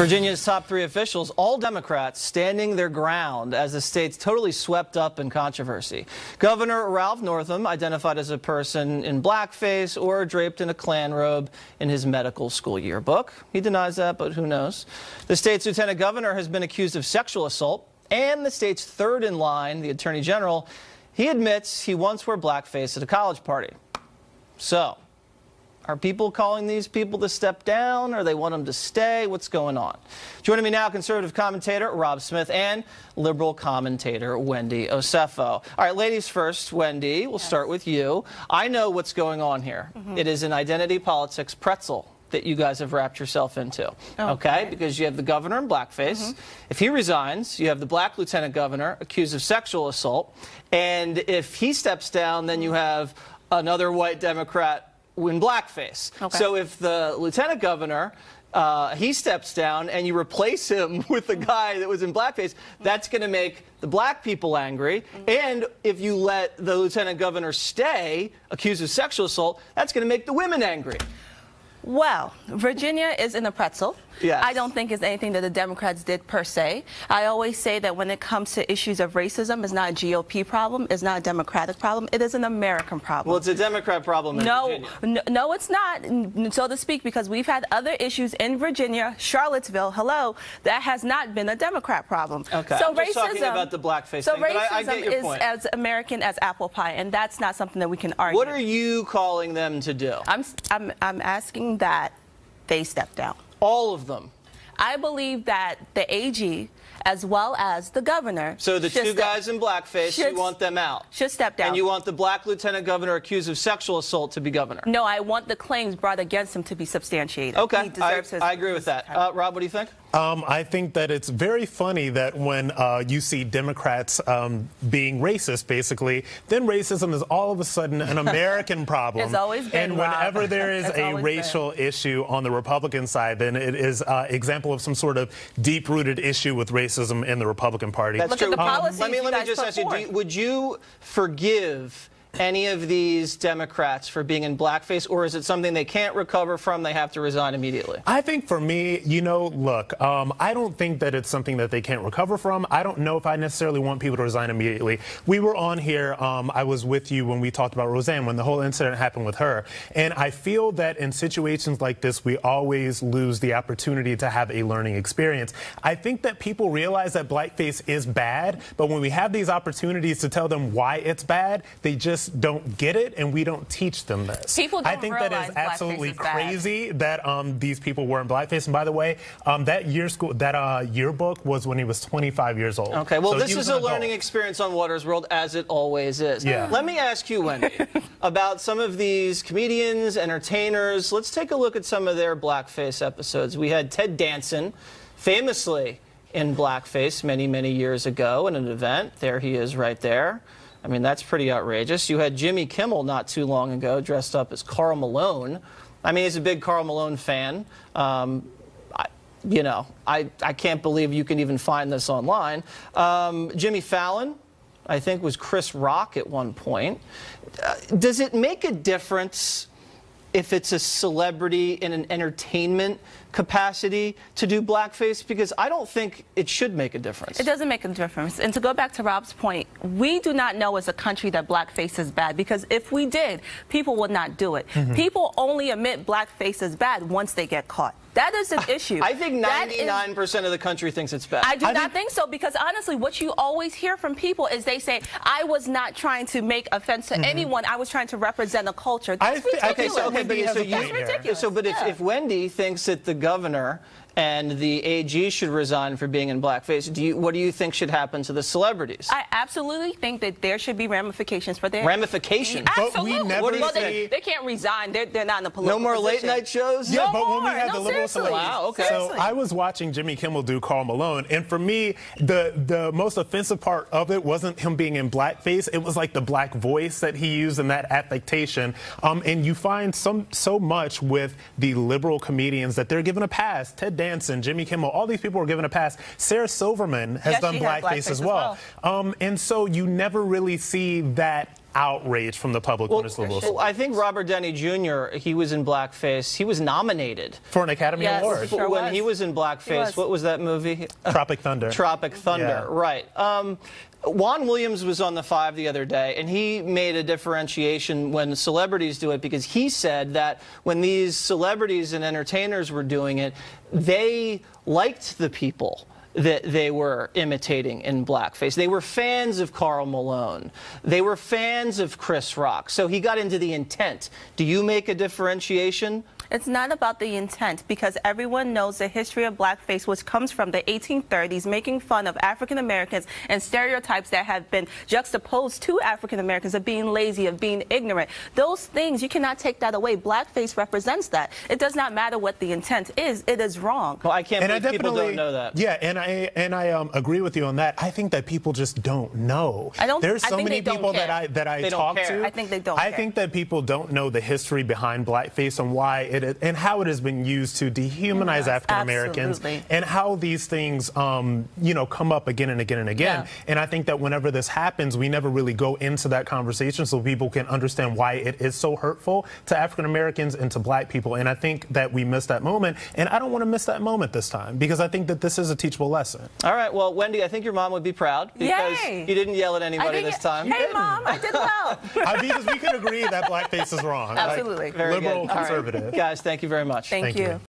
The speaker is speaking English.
Virginia's top three officials, all Democrats, standing their ground as the state's totally swept up in controversy. Governor Ralph Northam, identified as a person in blackface or draped in a Klan robe in his medical school yearbook. He denies that, but who knows? The state's lieutenant governor has been accused of sexual assault, and the state's third in line, the attorney general, he admits he once wore blackface at a college party. So, are people calling these people to step down, or they want them to stay? What's going on? Joining me now, conservative commentator Rob Smith and liberal commentator Wendy Osefo. All right, ladies first. Wendy, we'll start with you. I know what's going on here. It is an identity politics pretzel that you guys have wrapped yourself into, okay? Because you have the governor in blackface. If he resigns, you have the black lieutenant governor accused of sexual assault. And if he steps down, then you have another white Democrat in blackface. So if the lieutenant governor, he steps down and you replace him with the guy that was in blackface, that's going to make the black people angry. And if you let the lieutenant governor stay, accused of sexual assault, that's going to make the women angry. Well, Virginia is in a pretzel. Yes. I don't think it's anything that the Democrats did per se. I always say that when it comes to issues of racism, it's not a GOP problem, it's not a Democratic problem, it is an American problem. Well, it's a Democrat problem in Virginia. No, it's not, so to speak, because we've had other issues in Virginia, Charlottesville, hello, that has not been a Democrat problem. Okay, so I'm just talking about the blackface thing, but I get your point. Racism is as American as apple pie, and that's not something that we can argue. What are you calling them to do? I'm asking that they step down. All of them? I believe that the AG, as well as the governor... So the two guys in blackface, you want them out? Should step down. And you want the black lieutenant governor accused of sexual assault to be governor? No, I want the claims brought against him to be substantiated. Okay, he deserves I agree with that. Rob, what do you think? I think that it's very funny that when you see Democrats being racist, basically, then racism is all of a sudden an American problem. It's always been, and whenever there is a racial been. issue on the Republican side, then it is an example of some sort of deep-rooted issue with racism in the Republican Party. That's true. Let me just ask you, would you forgive any of these Democrats for being in blackface, or is it something they can't recover from, they have to resign immediately? I think for me, you know, look, I don't think that it's something that they can't recover from. I don't know if I necessarily want people to resign immediately. We were on here, I was with you when we talked about Roseanne, when the whole incident happened with her. And I feel that in situations like this, we always lose the opportunity to have a learning experience. I think that people realize that blackface is bad, but when we have these opportunities to tell them why it's bad, they just don't get it, and we don't teach them this. I think that is absolutely crazy that these people were in blackface. And by the way, that yearbook was when he was 25 years old. Okay, well, so this is a learning experience on Water's World, as it always is. Yeah. Let me ask you, Wendy, about some of these comedians, entertainers. Let's take a look at some of their blackface episodes. We had Ted Danson, famously in blackface many, many years ago in an event. There he is right there. I mean, that's pretty outrageous. You had Jimmy Kimmel not too long ago dressed up as Karl Malone. I mean, he's a big Karl Malone fan. You know, I can't believe you can even find this online. Jimmy Fallon, I think, was Chris Rock at one point. Does it make a difference if it's a celebrity in an entertainment capacity to do blackface? Because I don't think it should make a difference. It doesn't make a difference. And to go back to Rob's point, we do not know as a country that blackface is bad, because if we did, people would not do it. People only admit blackface is bad once they get caught. That is an issue. I think 99% of the country thinks it's bad. I do not think so, because honestly, what you always hear from people is they say, I was not trying to make offense to anyone, I was trying to represent a culture. That's ridiculous. That's ridiculous. So, but if Wendy thinks that the governor and the AG should resign for being in blackface, what do you think should happen to the celebrities? I absolutely think that there should be ramifications for their... Ramifications? Absolutely. But we never they can't resign. They're not in a political No more position. late night shows? Yeah, but when we had the liberal celebrities... Wow, okay. So I was watching Jimmy Kimmel do Karl Malone, and for me, the most offensive part of it wasn't him being in blackface. It was like the black voice that he used and that affectation. And you find so much with the liberal comedians that they're given a pass. Ted Danson, Jimmy Kimmel, all these people were given a pass. Sarah Silverman has done blackface as well. And so you never really see that outrage from the public when it's liberal. Well, I think Robert Downey Jr., he was in blackface. He was nominated For an Academy Award. Sure when he was in blackface. What was that movie? Tropic Thunder. Tropic Thunder, right. Juan Williams was on The Five the other day, and he made a differentiation when celebrities do it, because he said that when these celebrities and entertainers were doing it, they liked the people that they were imitating in blackface. They were fans of Karl Malone. They were fans of Chris Rock. So he got into the intent. Do you make a differentiation? It's not about the intent, because everyone knows the history of blackface, which comes from the 1830s, making fun of African Americans and stereotypes that have been juxtaposed to African Americans of being lazy, of being ignorant. Those things, you cannot take that away. Blackface represents that. It does not matter what the intent is. It is wrong. Well, I can't believe people don't know that. Yeah, and I agree with you on that. I think that people just don't know. There's so many people that I talk to. I think they don't I care. think that people don't know the history behind blackface and why and how it has been used to dehumanize African Americans, and how these things, you know, come up again and again and again. Yeah. And I think that whenever this happens, we never really go into that conversation so people can understand why it is so hurtful to African Americans and to black people. And I think that we missed that moment, and I don't want to miss that moment this time, because I think that this is a teachable lesson. All right, well, Wendy, I think your mom would be proud, because Yay. you didn't yell at anybody this time. Hey, Mom, I did well. Because we can agree that blackface is wrong. Absolutely. Like, Very liberal, good. All right. conservative. Guys, thank you very much. Thank you.